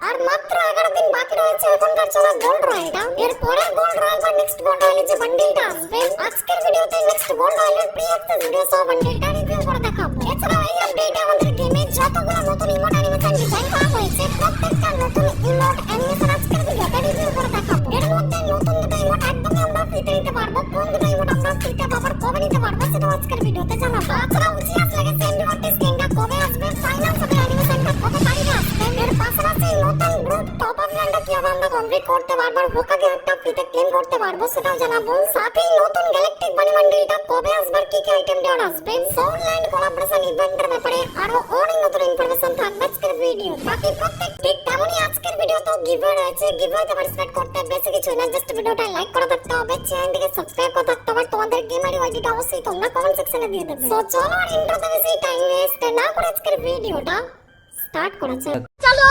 আর মাত্র 11 দিন বাকি রয়েছে এখনকার চলা গোল্ড রয়্যালটা। এরপরে গোল্ড রয়্যাল বা নেক্সট গোল্ড রয়্যালের যে বান্ডেলটা আসবে, আজকের ভিডিওতে নেক্সট গোল্ড রয়্যালের প্রি অ্যাক্সেস ভিডিও সহ বান্ডেলটা রিভিউ করে দেখাবো। এছাড়াও এই আপডেটে আমাদের গেমে যতগুলো নতুন ইমোট অ্যানিমেশন ডিজাইন করা হয়েছে, প্রত্যেকটা নতুন ইমোট অ্যানিমেশন আজকের ভিডিওতে রিভিউ করে দেখাবো। এর মধ্যে নতুন দুটো ইমোট একদমই আমরা ফ্রিতে নিতে পারবো। কোন দুটো ইমোট আমরা ফ্রিতে আবার কবে নিতে পারবো সেটা আজকের ভিডিওতে জানাবো। তাছাড়াও জিএস লেগেছে এন্ডিভার্টিস গেমটা কবে আসবে, ফাইনাল সাথে অ্যানিমেশনটা কত তারিখে আসবে, এর পাশাপাশি নতুন গ্রুপ টপ আপ ল্যান্ডটা কিভাবে আমরা কমপ্লিট করতে পারবো, হোকাগে একটা ফ্রিতে ক্লেম করতে পারবো সেটাও জানাবো। সাথে নতুন গ্যালাকটিক বানি বান্ডেলটা কবে আসবে, কি কি আইটেম দেওয়া আসবে, সোল ল্যান্ড কোলাবোরেশন ইভেন্টের ব্যাপারে আরো অনেক নতুন ইনফরমেশন থাকবে আজকের ভিডিও। বাকি প্রত্যেক ঠিক তেমনই আজকের ভিডিও তো গিভওয়ে রয়েছে। গিভওয়েতে পার্টিসিপেট করতে বেশি কিছু না, জাস্ট ভিডিওটা লাইক করে থাকতে হবে, চ্যানেলটিকে সাবস্ক্রাইব করে থাকতে হবে। তোমাদের গেমার আইডিটা অবশ্যই তোমরা কমেন্ট সেকশনে দিয়ে দেবে। সো চলো আর ইন্ট্রোতে বেশি টাইম ওয়েস্ট না করে আজকের ভিডিওটা স্টার্ট করা যাক। চলো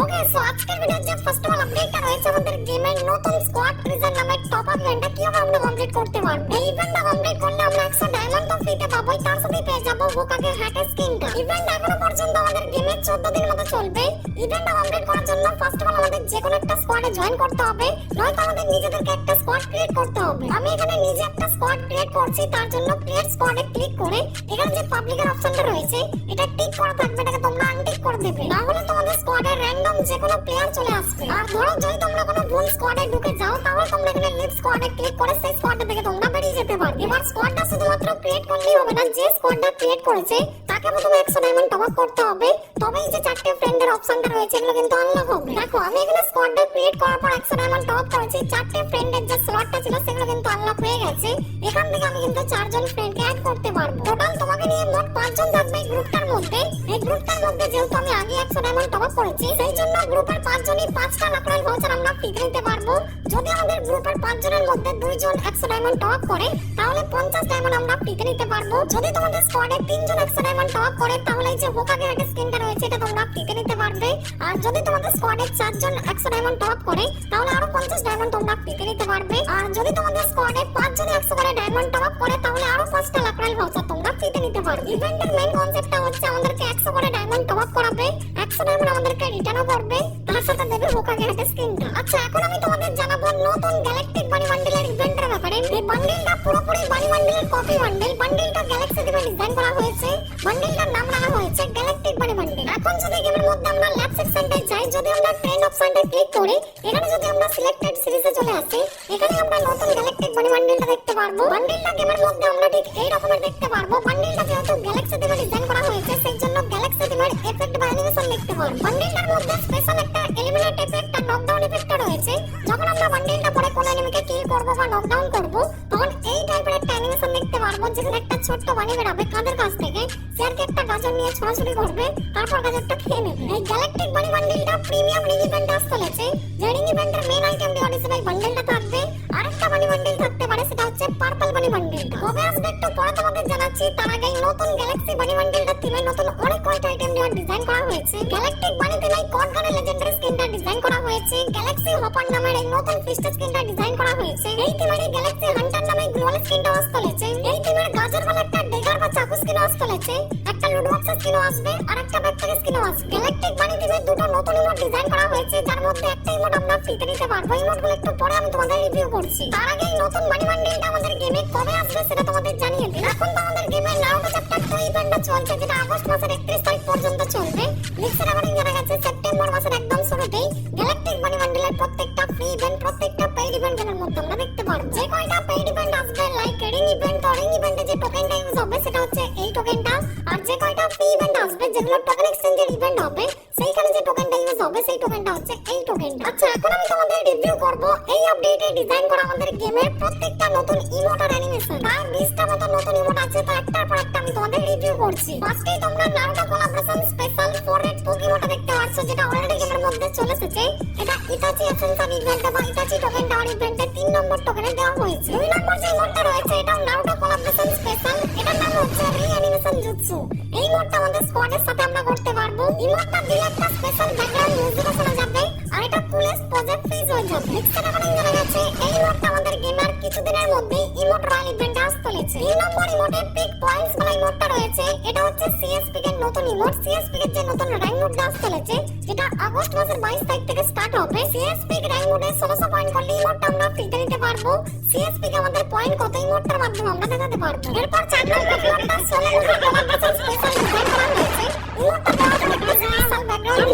ওকে, সো আজকের ভিডিওর যে ফার্স্ট অফ অল আপডেটটা রয়েছে আমাদের গেমের নতুন স্কোয়াড প্রিজন নামের টপ আপ ইভেন্টটা কিভাবে আমরা কমপ্লিট করতে পারবো। এই ইভেন্টটা কমপ্লিট করলে আমরা 100 ডায়মন্ড তো ফ্রিতে পাবো, তার সাথে পেয়ে যাবো হোকাগে হ্যাট স্কিনটা। ইভেন্ট এখনো পর্যন্ত আমাদের গেমে 14 দিনের মতো চলবে। ইভেন্টটা কমপ্লিট করার জন্য ফার্স্ট অফ অল আমাদের যে কোনো একটা স্কোয়াডে জয়েন করতে হবে, নয়তো আমাদের নিজেদেরকে একটা স্কোয়াড ক্রিয়েট করতে হবে। আমি এখানে নিজে একটা স্কোয়াড ক্রিয়েট করছি, তার জন্য প্লেয়ার স্কোয়াডে ক্লিক করে এখানে যে পাবলিকের অপশনটা রয়েছে এটা টিক করা থাকবে, এটাকে তোমরা আনটিক করে দেবে, তাহলে তোমাদের স্কোয়াডে র্যান্ডম যে কোনো প্লেয়ার চলে আসবে। আর ধরো যদি তোমরা কোনো ভুল স্কোয়াডে ঢুকে যাও, তাহলে তোমরা এখানে লিভ স্কোয়াডে ক্লিক করে সেই স্কোয়াডটা থেকে তোমরা বেরিয়ে যেতে পারবে। এবার স্কোয়াডটা শুধুমাত্র ক্রিয়েট করলেই হবে না, যে স্কোয়াডটা ক্রিয়েট করেছে তাকে প্রথমে 100 ডায়মন্ড টপ আপ করতে হবে, তবেই যে চারটে ফ্রেন্ডের অপশনটা রয়েছে এগুলো কিন্তু আনলক হবে। দেখো আমি এখানে স্কোয়াডটা ক্রিয়েট করার পর 100 ডায়মন্ড টপ আপ করেছি, চারটে ফ্রেন্ডের যে স্লটটা ছিল সেগুলো কিন্তু আনলক হয়ে গেছে। এখান থেকে আমি কিন্তু 4 জন ফ্রেন্ডকে অ্যাড করতে পারবো। টোটাল তোমাকে নিয়ে মোট 5 জন থাকবে এই গ্রুপটার মধ্যে। এই গ্রুপটার মধ্যে যেহেতু আমি আগে 100 ডায়মন্ড টপ আপ করেছি, সেই জন্য গ্রুপের 5 জনই 5টা লাকড়াল ভাউচার আমরা ফ্রিতে নিতে পারবো। যদি আমাদের গ্রুপের 5 জনের মধ্যে 2 জন 100 ডায়মন্ড টপ আপ করে তাহলে 50 ডায়মন্ড আমরা ফ্রিতে নিতে পারবো। যদি তোমাদের স্কোয়াডে 3 জন 100 ডায়মন্ড টপ আপ করে তাহলে এই যে হোকাগে হ্যাট স্কিনটা রয়েছে এটা তোমরা ফ্রিতে নিতে পারবে। আর যদি তোমাদের স্কোয়াডে 4 জন 100 ডায়মন্ড টপ আপ করে তাহলে আরো 50 ডায়মন্ড তোমরা ফ্রিতে নিতে পারবে। আর যদি তোমাদের স্কোয়াডে 5 জন 100 করে ডায়মন্ড টপ আপ করে তাহলে আরো 5টা লাকড়াল ভাউচার তোমরা ফ্রিতে নিতে পারবে। ইভেন্টের মেইন কনসেপ্টটা হচ্ছে আমাদেরকে 100 করে ডায়মন্ড টপ আপ করাবে, 100 ডায়মন্ড আমাদেরকে রিটার্নও করবে, তার সাথে দেবে হোকাগে হ্যাট স্কিনটা। আচ্ছা এখন আমি তোমাদের জানাবো নতুন গ্যালাকটিক বানি বান্ডেলের ইভেন্টের ব্যাপারে। এই বান্ডেলটা পুরোপুরি বানি বান্ডেলের কপি বান্ডেল। বান্ডেলটা গ্যালাক্সি থেকে ডিজাইন করা হয়েছে, বান্ডেলটার নাম রাখা হয়েছে গ্যালাকটিক বানি বান্ডেল। এখন যদি গেমের মধ্যে আমরা ল্যাব সেকশনটায় যাই, যদি আমরা ট্রেন্ড অপশনটা ক্লিক করি, এখানে যদি আমরা সিলেক্টেড সিরিজে চলে আসি, এখানে আমরা নতুন গ্যালাকটিক বানি বান্ডেলটা দেখতে পারবো। বান্ডেলটা গেমের মধ্যে আমরা ঠিক এই রকমের দেখতে পারবো। বান্ডেলটা যেহেতু গ্যালাক্সি থেকে ডিজাইন করা হয়েছে সেই জন্য গ্যালাক্সি টিমের এফেক্ট বা অ্যানিমেশন দেখতে পারবো। বান্ডেলটার মধ্যে স্পেশাল একটা এলিমিনেট এফেক্ট আর নকডাউন এফেক্ট রয়েছে। যখন আমরা বান্ডেলটা পরে কোন এনিমিকে কিল করব বা নকডাউন করব তখন এই টাইপের একটা অ্যানিমেশন দেখতে পারবো, যেখানে একটা ছোট্ট বানি বেরাবে কাদের কাছ থেকে, শেয়ারকে একটা গাজর নিয়ে ছোড়াছুড়ি করবে, তারপর গাজরটা খেয়ে নেবে। এই গ্যালাকটিক বানি বান্ডেলটা প্রিমিয়াম রিং ইভেন্টে আসতে চলেছে। যে রিং ইভেন্টের মেইন আইটেম দেওয়া হিসেবে এই বান্ডেলটা থাকবে। আরেকটা বানি বান্ডেল থাকতে পারে, সেটা হচ্ছে পার্পল বানি বান্ডেলটা। কবে আসবে একটু পরে তোমাদের জানাচ্ছি। তার আগে নতুন গ্যালাক্সি বানি বান্ডেলটা থিমে নতুন অনেক কয়টা আইটেম দেওয়া ডিজাইন করা হয়েছে। গ্যালাকটিক বানি থিমে কড গানের লেজেন্ডারি স্কিনটা ডিজাইন করা হয়েছে। গ্যালাক্সি হপার নামের এই নতুন ফিস্ট স্কিনটা ডিজাইন করা হয়েছে। এই থিমের গ্যালাক্সি হান্টার নামে গ্লোয়াল স্কিনটা আসতে চলেছে। এই থিমের গাজর বলে একটা ডেগার বা চাকু স্কিনও আসতে চলেছে, একটা লুড বক্স স্কিনও আসবে আর একটা ব্যাকপ্যাক স্কিনও আসবে। গ্যালাকটিক বানি থিমে দুটো নতুন ইমোট ডিজাইন করা হয়েছে, যার মধ্যে একটা ইমোট আমরা ফ্রিতে নিতে পারবো। ইমোটগুলো একটু পরে আমি তোমাদের রিভিউ করছি। তার আগে নতুন বানি বান্ডেলটা আমাদের গেমে কবে আসবে সেটা তোমাদের জানিয়ে দিই। এখন তো আমাদের গেমে নারুটো চ্যাপ্টার 2 ইভেন্টটা চলছে, যেটা আগস্ট মাসের 31 তারিখ পর্যন্ত চলবে। লিক্সের আবার জানা গেছে সেপ্টেম্বর মাসের একদম শুরুতেই গ্যালাকটিক বানি বান্ডেলের প্রত্যেকটা ফ্রি ইভেন্ট, প্রত্যেকটা পেইড ইভেন্টের মধ্যে আমরা দেখতে পারবো। যে কয়টা পেইড ইভেন্ট আসবে লাইক রিং ইভেন্ট, রিং ইভেন্টে যে টোকেনটা ইউজ হবে সেটা হচ্ছে এই টোকেনটা। আর যে কয়টা ফ্রি ইভেন্ট আসবে যেগুলো টোকেন এক্সচেঞ্জের ইভেন্ট হবে, সেইখানে যে টোকেনটা ইউজ হবে সেই টোকেনটা হচ্ছে এই টোকেনটা। আচ্ছা এখন আমি তোমাদের রিভিউ করব এই আপডেটে ডিজাইন করা আমাদের গেমের প্রত্যেকটা নতুন ইমোট আর অ্যানিমেশন। প্রায় 20টা মতো নতুন ইমোট আছে, তো একটার পর একটা আমি তোমাদের রিভিউ করছি। ফার্স্টেই তোমরা Naruto collaboration special for red পোকেমনটা দেখতে পাচ্ছ, যেটা অলরেডি গেমের মধ্যে চলে এসেছে। এটা ইতাচি এসেনশন ইভেন্টে বা ইতাচি টোকেন টাওয়ার ইভেন্টে 3 নম্বর টোকেনে দেওয়া হয়েছে। 2 নম্বর যে ইমোটটা রয়েছে এটাও নারুটো কোলাবোরেশন স্পেশাল, এটার নাম হচ্ছে রিঅ্যানিমেশন জুৎসু। এই ইমোটটা আমাদের স্কোয়াডের সাথে আমরা করতে পারবো। ইমোটটা দিলে একটা স্পেশাল ব্যাকগ্রাউন্ড মিউজিকও শোনা যাবে আর এটা কুলেস্ট প্রজেক্ট ফ্রিজ হয়ে যাবে। লিক্সের আবার জানা গেছে এই ইমোটটা আমাদের গেমার কিছুদিনের মধ্যে ইমোট রয়্যাল ইভেন্টে আসতে চলেছে। রয়েছে। 3 নম্বর ইমোটে পিক পয়েন্টস বলা ইমোটটা রয়েছে। এটা হচ্ছে সিএসপি এর নতুন ইমোট। সিএসপি এর যে নতুন র‍্যাঙ্ক মোড আসতে চলেছে, যেটা আগস্ট মাসের 22 তারিখ থেকে স্টার্ট হবে। সিএসপি এর র‍্যাঙ্ক মোডে 1600 পয়েন্ট করলে ইমোটটা আমরা ফ্রিতে নিতে পারবো। সিএসপি কে আমাদের পয়েন্ট কত ইমোটটার মাধ্যমে আমরা দেখাতে পারবো। এরপর 4 নম্বর ইমোটটা সোলো মোডে কোলাবরেশন স্পেশাল ডিজাইন করা হয়েছে। ইমোটটা দেওয়া হয়েছে স্পেশাল ব্যাকগ্রাউন্ড।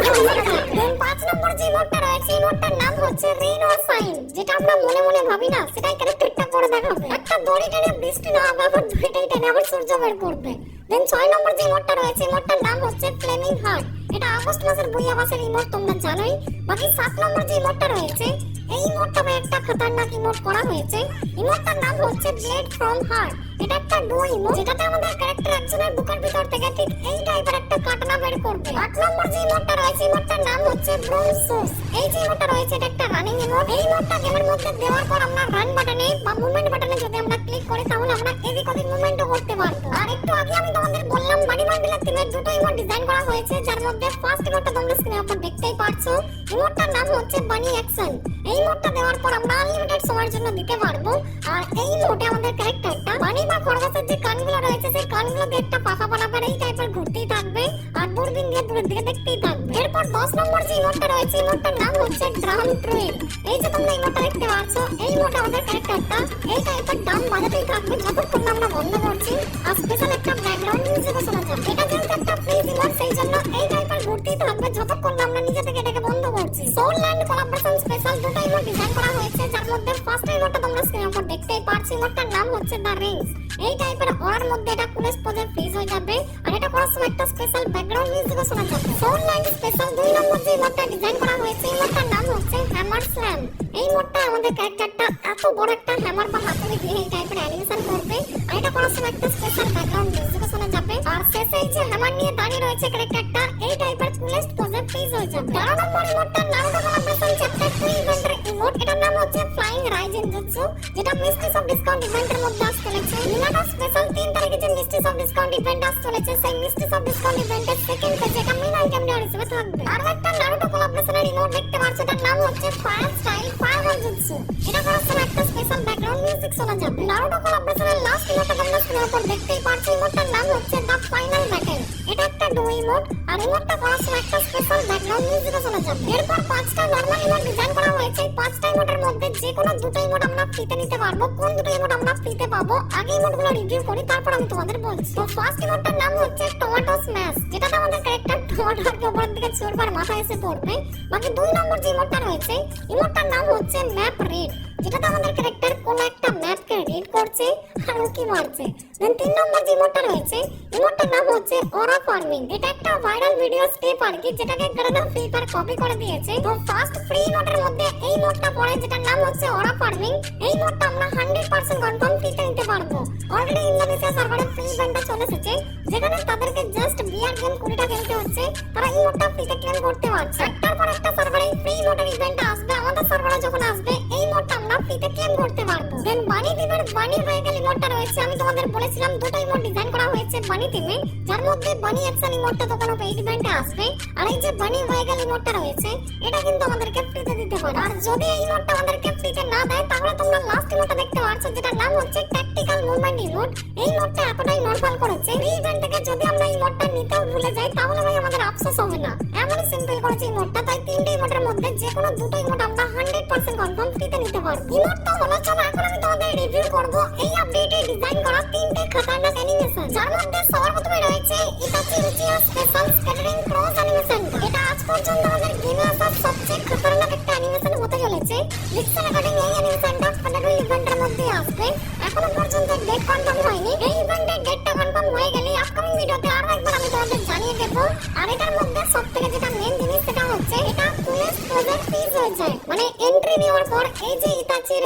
দেন 5 নম্বর যে ইমোটটা রয়েছে, ইমোটটার নাম হচ্ছে রেইন অর সাইন। যেটা আমরা মনে মনে ভাবি না, সেটাই ক্যারেক্টারটা করে দেখাবে। একটা দড়ি টেনে বৃষ্টি না হবে, আবার দড়িটাই টেনে আবার সূর্য বের করবে। দেন 6 নম্বর যে ইমোটটা রয়েছে, ইমোটটার নাম হচ্ছে ফ্লেমিং হার্ট। এটা আগস্ট মাসের বুইয়া মাসের ইমোট, তোমরা জানোই। বাকি 7 নম্বর যে ইমোটটা রয়েছে, এই ইমোটটা একটা খতরনাক ইমোট করা হয়েছে। ইমোটটার নাম হচ্ছে ব্লেড ফ্রম হার্ট। এটা একটা ডু ইমোট, যেটাতে আমাদের ক্যারেক্টার একজনের বুকের ভিতর থেকে ঠিক এই টাইপের একটা কাটনা বের করবে। 8 নম্বর যে ইমোটটা রয়েছে, ইমোটটার নাম হচ্ছে ব্রোঞ্জ সোর্স। এই যে ইমোটটা রয়েছে, এটা একটা রানিং ইমোট। এই ইমোটটা গেমের মধ্যে দেওয়ার পর আমরা রান বাটনে বা মুভমেন্ট বাটনে যদি আমরা ক্লিক করি, তাহলে আমরা এদিক ওদিক মুভমেন্টও করতে পারবো। আর একটু আগে আমি তোমাদের বললাম বাড়ি বান্ডিলের থিমে দুটো ইমোট ডিজাইন করা হয়েছে, যার মধ্যে ফার্স্ট ইমোটটা তোমরা স্ক্রিনের উপর দেখতেই পাচ্ছো। ইমোটটার নাম হচ্ছে বানি অ্যাকশন। এই ইমোটটা দেওয়ার পর আমরা আনলিমিটেড সময়ের জন্য দিতে পারবো। আর এই ইমোটে আমাদের ক্যারেক্টারটা বানি বা খরগোশের যে কানগুলো রয়েছে, সেই কানগুলো দিয়ে একটা পাখা বানাবার এই টাইপের ঘুরতেই থাকবে আর দূরবীন দিয়ে দূরের দিকে দেখতেই থাকবে। এরপর 10 নম্বর যে ইমোটটা রয়েছে, ইমোটটার নাম হচ্ছে ড্রাম ট্রুইল। এই যে তোমরা ইমোটটা দেখতে পাচ্ছ, এই ইমোটে আমাদের ক্যারেক্টারটা এই টাইপের ড্রাম বাজাতেই থাকবে যতক্ষণ না আমরা বন্ধ করছি। আর স্পেশাল একটা ব্যাকগ্রাউন্ড মিউজিকও শোনা যাবে। এটা যেহেতু একটা ফ্রি ইমোট, সেই জন্য এই টাইপের ঘুরতেই থাকবে যতক্ষণ না আমরা নিজে থেকে এটাকে বন্ধ করছি। সোল ল্যান্ড কোলাবরেশন স্পেশাল দুটো ইমোট ডিজাইন করা হয়েছে, যার মধ্যে ফার্স্ট ইমোটটা তোমরা স্ক্রিনের উপর দেখতেই পাচ্ছ। ইমোটটার নাম হচ্ছে দ্য রিংস। এই টাইপের ওরার মধ্যে এটা কুলেস পোজে ফ্রিজ হয়ে যাবে, আর এটা করার সময় একটা স্পেশাল ব্যাকগ্রাউন্ড মিউজিকও শোনা যাবে। সোল ল্যান্ড স্পেশাল 2 নম্বর যে ইমোটটা ডিজাইন করা হয়েছে, ইমোটটার নাম হচ্ছে হ্যামার স্ল্যাম। এই ইমোটটা আমাদের ক্যারেক্টারটা এত বড় একটা হ্যামার বা হাতুড়ি দিয়ে এই টাইপের অ্যানিমেশন করবে, আর এটা করার সময় একটা স্পেশাল ব্যাকগ্রাউন্ড মিউজিকও শোনা যাবে। আর শেষে এই যে হ্যামার নিয়ে দাঁড়িয়ে রয়েছে ক্যারেক্টারটা, এই টাইপের কুলেস পোজে ফ্রিজ হয়ে যাবে। 13 নম্বর ইমোটটার নাম কোলাবরেশন চ্যাপ্টার 2 ইভেন্টের ইমোট। এটার নাম হচ্ছে ফ্লাইং রাইজিং জুৎসু, যেটা মিস্ট্রিস অফ ডিসকাউন্ট ইভেন্টের মধ্যে আসতে চলেছে। মিনাটা স্পেশাল 3 তারিখে যে মিস্ট্রিস অফ ডিসকাউন্ট ইভেন্ট আসতে চলেছে, সেই মিস্ট্রিস অফ ডিসকাউন্ট ইভেন্টের সেকেন্ড পেজে এটা মেইন আইটেম নেওয়ার হিসেবে থাকবে। আর একটা নারুটো কোলাবরেশনের ইমোট দেখতে পাচ্ছ, এটার নাম হচ্ছে ফায়ার স্টাইল ফায়ার জুৎসু। এটা করার সময় একটা স্পেশাল ব্যাকগ্রাউন্ড মিউজিক শোনা যাবে। নারুটো কোলাবরেশনের লাস্ট ইমোটটা তোমরা স্ক্রিনের উপর দেখতেই পাচ্ছ, ইমোটটার নাম হচ্ছে দ্য ফাইনাল ব্যাটেল। এটা একটা ডু ইমোট, আর ইমোটটা করার সময় একটা স্পেশাল ব্যাকগ্রাউন্ড মিউজিকও শোনা যাবে। এরপর 5টা নরমাল ইমোট ডিজাইন করা হয়েছে। 5টা ইমোটের মধ্যে যে কোনো দুটো ইমোট আমরা ফ্রিতে নিতে পারবো। কোন দুটো ইমোট আমরা ফ্রিতে পাবো, আগে ইমোটগুলো রিভিউ করি, তারপর আমি তোমাদের বলছি। তো ফার্স্ট ইমোটটার নাম হচ্ছে টমেটো স্ম্যাশ, যেটাতে আমাদের ক্যারেক্টার টমেটোর উপর দিকে ছুঁড়বার মাথায় এসে পড়বে। বাকি 2 নম্বর যে ইমোটটা রয়েছে, ইমোটটার নাম হচ্ছে ম্যাপ রিড, যেটাতে আমাদের ক্যারেক্টার কোন একটা ম্যাপকে রিড করছে আর উকি মারছে। দেন 3 নম্বর যে ইমোটটা রয়েছে, ইমোটটার নাম হচ্ছে অরা ফার্মিং। এটা একটা ভাইরাল ভিডিও স্টেপ আর কি, যেটাকে গ্রানা ফ্রি ফায়ার কপি করে দিয়েছে। তো ফার্স্ট ফ্রি ইমোটের মধ্যে এই ইমোটটা পড়ে, যেটার নাম হচ্ছে অরা ফার্মিং। এই ইমোটটা আমরা 100% কনফার্ম ফ্রিতে নিতে পারবো। অলরেডি ইন্দোনেশিয়া সার্ভারে ফ্রি ইভেন্টটা চলে এসেছে, যেখানে তাদেরকে জাস্ট বিয়ার গেম 20টা খেলতে হচ্ছে, তারা ইমোটটা ফ্রিতে ক্লেম করতে পারছে। একটার পর একটা সার্ভারে ফ্রি ইমোটের ইভেন্টটা আসবে। আমাদের সার্ভারে যখন আসবে, এই ইমোটটা আমরা ফ্রিতে ক্লেম করতে পারবো। দেন বানি দ্বীপের বানি ভেহিকল ইমোটটা রয়েছে। আমি তোমাদের বলেছিলাম দুটো ইমোট ডিজাইন করা হয়েছে বানি থিমে, যার মধ্যে বানি অ্যাকশন ইমোটটা তো কোনো পেইড ইভেন্টে আসবে, আর এই যে বানি ভেহিকল ইমোটটা রয়েছে, এটা কিন্তু আমাদেরকে ফ্রিতে দিতে পারে। আর যদি এই ইমোটটা আমাদেরকে ফ্রিতে না দেয়, তাহলে তোমরা লাস্ট ইমোটটা দেখতে পাচ্ছ, যেটার নাম হচ্ছে ট্যাকটিক্যাল মুভমেন্ট ইমোট। এই ইমোটটা এতটাই নরমাল করেছে, এই ইভেন্ট থেকে যদি আমরা এই ইমোটটা নিতেও ভুলে যাই, তাহলে ভাই আমাদের আফসোস হবে না। এমনই সিম্পল করেছে ইমোটটা। তাই 3টে ইমোটের মধ্যে যে কোনো দুটো ইমোট আমরা 100% কনফার্ম ফ্রিতে নিতে পারবো। ইমোটটা হলো, চলো এখন আমি তোমাদের রিভিউ করব এই আপডেটে ডিজাইন করা 3টে খতরনাক অ্যানিমেশন, যার মধ্যে সবার প্রথমে রয়েছে Itachi উচিয়া special scattering cross animation. এটা আজ পর্যন্ত আমাদের গেমে আসা সবচেয়ে খতরনাক একটা অ্যানিমেশন হতে চলেছে। লিস্ট রেকর্ডিং এই অ্যানিমেশনটা ফেডারেল ইভেন্টের মধ্যে আসবে। এখনো পর্যন্ত ডেট কনফার্ম হয়নি। এই ইভেন্টের ডেটটা কনফার্ম হয়ে গেলে আপকামিং ভিডিওতে আরো একবার আমি তোমাদের জানিয়ে দেব। আর এটার মধ্যে সবথেকে যেটা মেইন জিনিস, সেটা হচ্ছে এটা পুলিশ প্রজেক্ট ফিজ হয়ে যায়। মানে এন্ট্রি নেওয়ার পর এই যে ইতাচির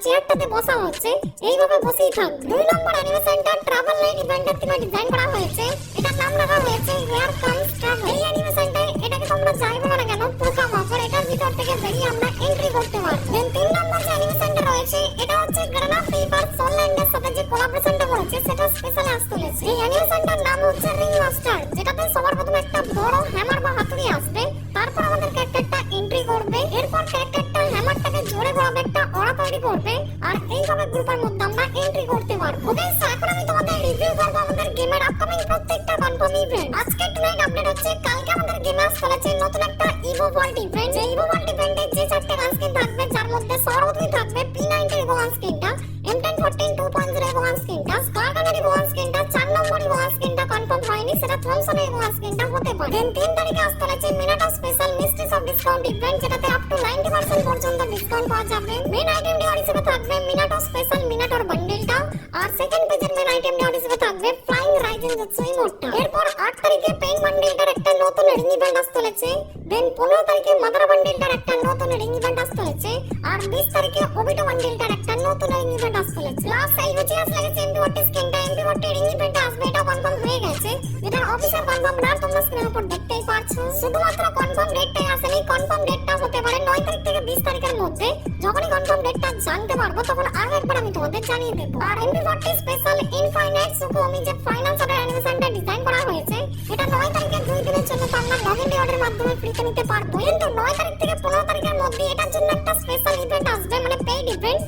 চেয়ারটাতে বসা হচ্ছে, এইভাবে বসেই থাকবে। 2 নম্বর অ্যানিমেশনটা ট্রাভেল লাইট ইভেন্টের থিমে ডিজাইন করা হয়েছে। এটার নাম রাখা হয়েছে হেয়ার কামস ট্রাভেল। এই অ্যানিমেশনটাই এটাকে তোমরা যাই বলো না কেন, পোকা মাকড় এটার ভিতর থেকে বেরিয়ে আমরা এন্ট্রি করতে পারবো। দেন 3 নম্বর যে অ্যানিমেশনটা রয়েছে, এটা হচ্ছে গ্রানা ফ্রি ফায়ার সোলল্যান্ডের সাথে যে কোলাবরেশনটা করেছে, সেটা স্পেশাল আসতে চলেছে। এই অ্যানিমেশনটার নাম হচ্ছে রিং মাস্টার, যেটাতে সবার প্রথমে একটা বড় হ্যামার বা হাতুড়ি আসবে। তারপর আমাদের ক্যারেক্টারটা এন্ট্রি করবে। এরপর ক্যারেক্টারটা হ্যামারটাকে জোরে বড় ব্যাগটা ওরা তৈরি করবে আর এইভাবে গ্রুপের মধ্যে আমরা এন্ট্রি করতে পারবো। ওকে এখন আমি তোমাদের রিভিউ করব আমাদের গেমের আপকামিং প্রত্যেকটা কনফার্ম ইভেন্ট। আজকে টুনাইট আপডেট হচ্ছে কালকে আমাদের গেমে আসছে নতুন একটা ইভো ভল্ট ইভেন্ট। যে ইভো ভল্ট ইভেন্টে যে চারটে গান স্কিন থাকবে যার মধ্যে সর্বপ্রথম থাকবে P90 এবং গান স্কিনটা, M1014 2.0 এবং গান স্কিনটা, স্কারগানের এবং গান স্কিনটা, 4 নম্বর এবং গান স্কিনটা কনফার্ম হয়নি, সেটা থমসনের এবং গান স্কিনটা হতে পারে। দেন 3 তারিখে আসতে চলেছে Minato special mistress of discount event, যেটাতে আপ টু 90% পর্যন্ত ডিসকাউন্ট পাওয়া যাবে। মেন আইটেম ডিওর হিসেবে থাকবে মিনাটো স্পেশাল মিনাটোর বান্ডেলটা, আর সেকেন্ড পেজের মেন আইটেম ডিওর হিসেবে থাকবে ফ্লাইং রাইজিং জুৎসু ইমোটটা। এরপর 8 তারিখে পেইন বান্ডেলটার একটা নতুন রিং ইভেন্ট আসতে চলেছে। দেন 15 তারিখে মাদার বান্ডেলটার একটা নতুন রিং ইভেন্ট আসতে চলেছে, আর 20 তারিখে ওবিটো বান্ডেলটার একটা নতুন রিং ইভেন্ট আসতে চলেছে। লাস্ট এই হচ্ছে আসলে MP40 স্কিনটা, MP40 রিং ইভেন্ট আসবে, এটা কনফার্ম হয়ে গেছে। এটা অফিশিয়াল কনফার্ম না, তোমরা স্ক্রিনের উপর দেখতেই পাচ্ছো। শুধুমাত্র কনফার্ম ডেটটাই আসেনি, কনফার্ম ডেটটা হতে পারে 9 তারিখ থেকে 20 তারিখের মধ্যে। যখনই কনফার্ম ডেটটা জানতে পারবো তখন আরো একবার আমি তোমাদের জানিয়ে দেব। আর MP40 স্পেশাল ইনফাইনাইট সুকোমি যে ফাইনাল শটের অ্যানিমেশনটা ডিজাইন করা হয়েছে, এটা 9 তারিখের 2 দিনের জন্য তো আমরা লগইন ডিওরের মাধ্যমে ফ্রিতে নিতে পারবো। কিন্তু 9 তারিখ থেকে 15 তারিখের মধ্যে এটার জন্য একটা স্পেশাল ইভেন্ট আসবে, মানে পেইড ইভেন্ট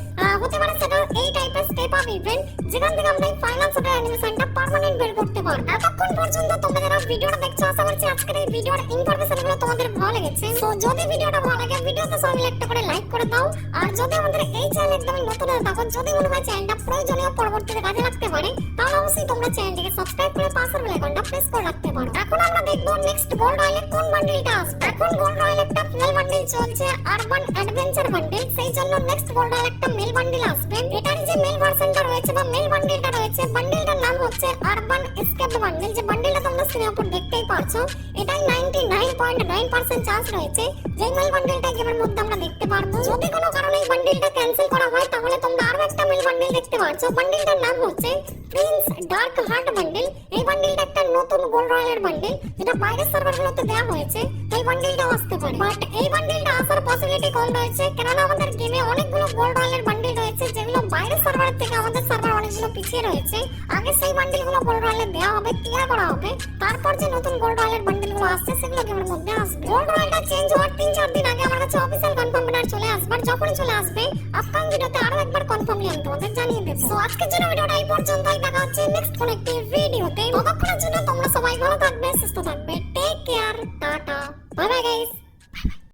হতে পারে। সেটা এই টাইপের স্টেপ আপ ইভেন্ট, যেখান থেকে আমরা এই ফাইনাল শটের অ্যানিমেশনটা পার্মানেন্ট বের করতে পারবো। এতক্ষণ পর্যন্ত তোমরা যারা ভিডিওটা দেখছো, আশা করছি আজকের এই ভিডিওর ইনফরমেশনগুলো তোমাদের ভালো লেগেছে। সো যদি ভিডিওটা ভালো লাগে ভিডিওতে সবাই মিলে একটা করে লাইক করে দাও। আর যদি আমাদের এই চ্যানেল একদমই নতুন হয়ে থাকো, যদি মনে হয় চ্যানেলটা প্রয়োজনীয় পরবর্তীতে কাজে লাগতে পারে, তাহলে অবশ্যই তোমরা চ্যানেলটিকে সাবস্ক্রাইব করে পাশের বেল আইকনটা প্রেস করে রাখতে পারো। এখন আমরা দেখবো নেক্সট গোল্ড রয়্যালের কোন বান্ডেলটা আসবে। এখন গোল্ড রয়্যাল একটা ফিমেল বান্ডেল চলছে, আরবান অ্যাডভেঞ্চার বান্ডেল, সেই জন্য নেক্সট গোল্ড রয়্যাল একটা মেল বান্ডেল আসবে। এটার যে মেল ভার্সনটা রয়েছে বা মেল বান্ডেলটা রয়েছে, বান্ডেলটার নাম হচ্ছে আরবান এসকেপ বান্ডেল। যে বান্ডেলটা তোমরা স্ক্রিনের উপর দেখতেই পাচ্ছো, এটাই 99.9% চান্স রয়েছে যে মেল বান্ডেলটা গেমের মধ্যে আমরা দেখতে পারবো। যদি কোনো কারণে এই বান্ডেলটা ক্যান্সেল করা হয় তাহলে তোমরা আরো একটা মেল বান্ডেল দেখতে পাচ্ছো। বান্ডেলটার নাম হচ্ছে প্রিন্স ডার্ক হার্ট বান্ডেল। এই বান্ডেলটা একটা নতুন গোল্ড রয়্যালের বান্ডেল, যেটা বাইরের সার্ভারগুলোতে দেওয়া হয়েছে। এই বান্ডেলটাও আসতে পারে, বাট এই বান্ডেলটা আসার পসিবিলিটি কম রয়েছে, কারণ আমাদের গেমে অনেকগুলো গোল্ড রয়্যালের বান্ডেল রয়েছে যেগুলো বাইরের সার্ভার থেকে আমাদের সার্ভার অনেকগুলো পিছিয়ে রয়েছে। আগে সেই বান্ডেলগুলো গোল্ড রয়্যালে দেওয়া হবে, ক্লিয়ার করা হবে, তারপর যে নতুন গোল্ড রয়্যালের বান্ডেলগুলো আসছে সেগুলো গেমের মধ্যে আসবে। গোল্ড রয়্যালটা চেঞ্জ হওয়ার 3-4 দিন আগে আমার কাছে অফিশিয়াল কনফার্ম ব্যানার চলে আসবে। যখনই চলে আসবে আপকামিং ভিডিওতে আরো একবার কনফার্মলি আমি তোমাদের জানিয়ে দেব। সো আজকের জন্য ভিডিওটা এই পর্যন্তই, দেখা হচ্ছে নেক্সট কোন একটি